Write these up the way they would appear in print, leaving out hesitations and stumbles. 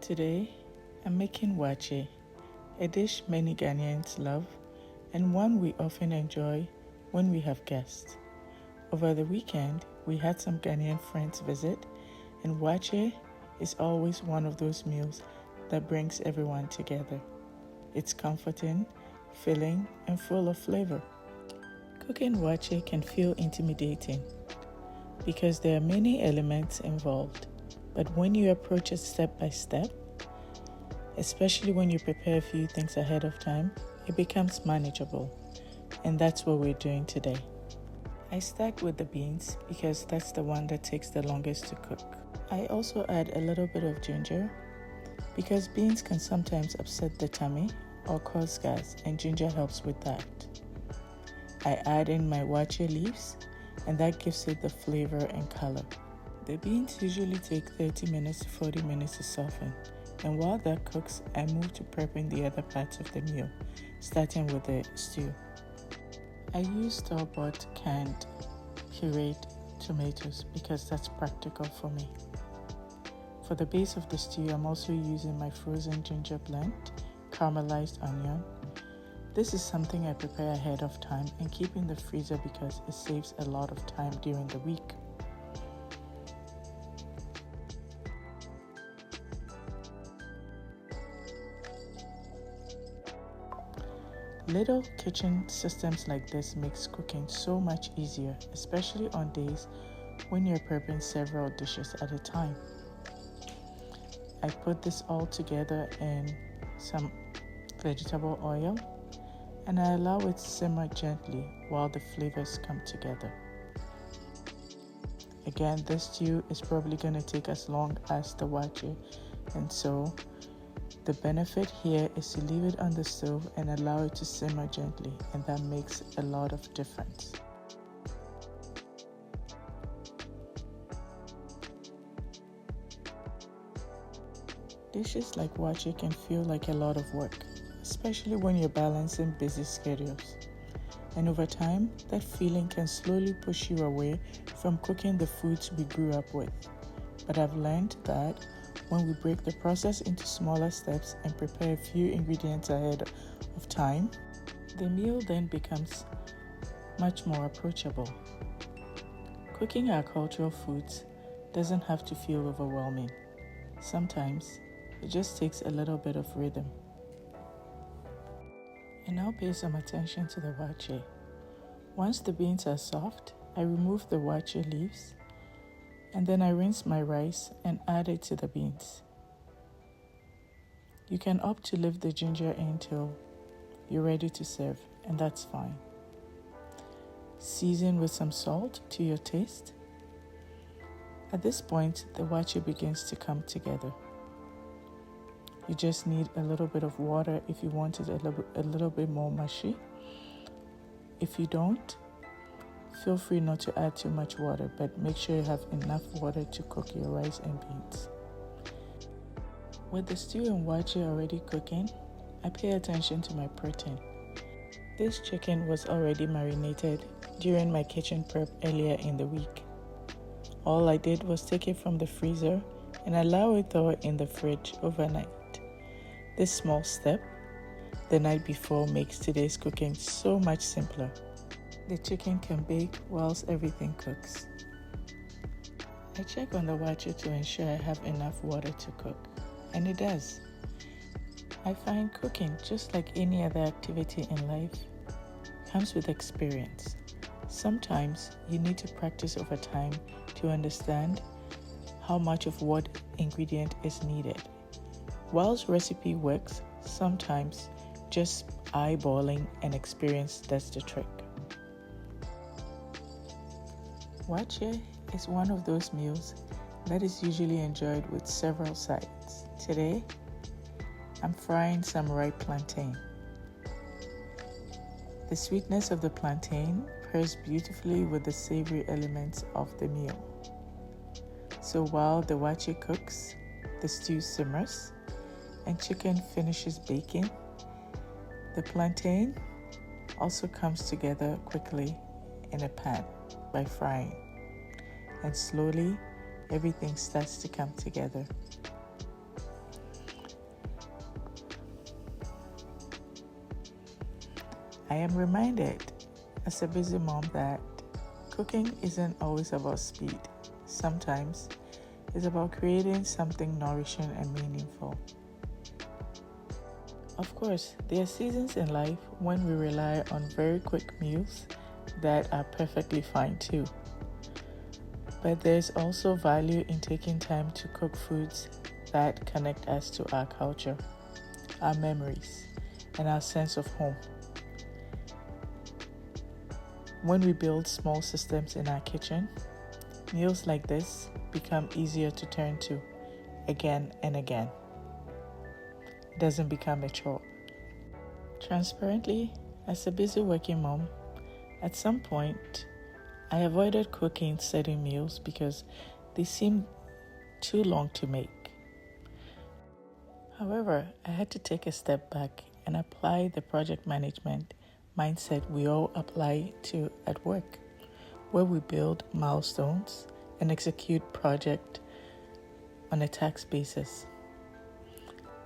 Today, I'm making waakye, a dish many Ghanaians love and one we often enjoy when we have guests. Over the weekend, we had some Ghanaian friends visit, and waakye is always one of those meals that brings everyone together. It's comforting, filling, and full of flavor. Cooking waakye can feel intimidating because there are many elements involved, but when you approach it step by step, especially when you prepare a few things ahead of time, it becomes manageable. And that's what we're doing today. I start with the beans because that's the one that takes the longest to cook. I also add a little bit of ginger because beans can sometimes upset the tummy or cause gas, and ginger helps with that. I add in my waakye leaves, and that gives it the flavor and color. The beans usually take 30 minutes to 40 minutes to soften, and while that cooks, I move to prepping the other parts of the meal, starting with the stew. I use store-bought canned pureed tomatoes because that's practical for me. For the base of the stew, I'm also using my frozen ginger blend, caramelized onion. This is something I prepare ahead of time and keep in the freezer because it saves a lot of time during the week. Little kitchen systems like this makes cooking so much easier, especially on days when you're prepping several dishes at a time. I put this all together in some vegetable oil and I allow it to simmer gently while the flavors come together. Again, this stew is probably going to take as long as the waakye, and so the benefit here is to leave it on the stove and allow it to simmer gently, and that makes a lot of difference. Dishes like waakye can feel like a lot of work, especially when you're balancing busy schedules. And over time, that feeling can slowly push you away from cooking the foods we grew up with. But I've learned that when we break the process into smaller steps and prepare a few ingredients ahead of time, the meal then becomes much more approachable. Cooking our cultural foods doesn't have to feel overwhelming. Sometimes it just takes a little bit of rhythm. And now pay some attention to the waakye. Once the beans are soft, I remove the waakye leaves and then I rinse my rice and add it to the beans. You can opt to leave the ginger in till you're ready to serve, and that's fine. Season with some salt to your taste. At this point, the waakye begins to come together. You just need a little bit of water if you want it a little bit more mushy. If you don't, feel free not to add too much water, but make sure you have enough water to cook your rice and beans. With the stew and waakye already cooking, I pay attention to my protein. This chicken was already marinated during my kitchen prep earlier in the week. All I did was take it from the freezer and allow it thaw in the fridge overnight. This small step, the night before, makes today's cooking so much simpler. The chicken can bake whilst everything cooks. I check on the waakye to ensure I have enough water to cook, and it does. I find cooking, just like any other activity in life, comes with experience. Sometimes you need to practice over time to understand how much of what ingredient is needed. Whilst recipe works, sometimes just eyeballing and experience does the trick. Waakye is one of those meals that is usually enjoyed with several sides. Today, I'm frying some ripe plantain. The sweetness of the plantain pairs beautifully with the savory elements of the meal. So while the waakye cooks, the stew simmers, and chicken finishes baking, the plantain also comes together quickly in a pan by frying, and slowly everything starts to come together. I am reminded as a busy mom that cooking isn't always about speed. Sometimes it's about creating something nourishing and meaningful. Of course, there are seasons in life when we rely on very quick meals that are perfectly fine too. But there's also value in taking time to cook foods that connect us to our culture, our memories, and our sense of home. When we build small systems in our kitchen, meals like this become easier to turn to again and again. It doesn't become a chore. Transparently, as a busy working mom, at some point, I avoided cooking certain meals because they seemed too long to make. However, I had to take a step back and apply the project management mindset we all apply to at work, where we build milestones and execute projects on a task basis.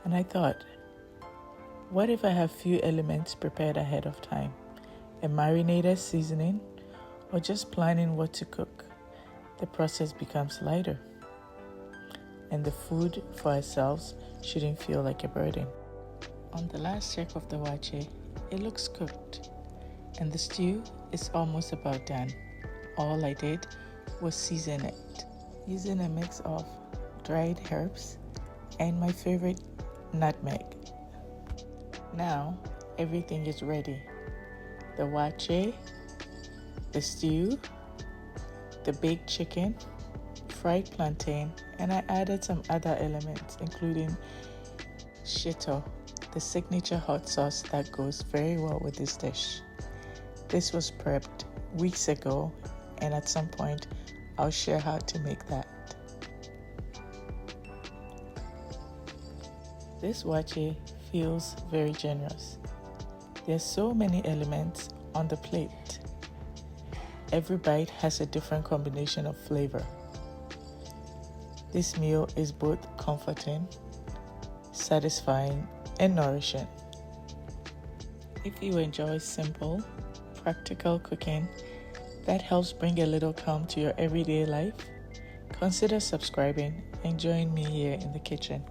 And I thought, what if I have few elements prepared ahead of time? A marinated seasoning, or just planning what to cook? The process becomes lighter, and the food for ourselves shouldn't feel like a burden. On the last check of the waakye, it looks cooked, and the stew is almost about done. All I did was season it, using a mix of dried herbs and my favorite, nutmeg. Now, everything is ready. The waakye, the stew, the baked chicken, fried plantain, and I added some other elements, including shito, the signature hot sauce that goes very well with this dish. This was prepped weeks ago, and at some point, I'll share how to make that. This waakye feels very generous. There's so many elements on the plate. Every bite has a different combination of flavor. This meal is both comforting, satisfying, and nourishing. If you enjoy simple, practical cooking that helps bring a little calm to your everyday life, consider subscribing and join me here in the kitchen.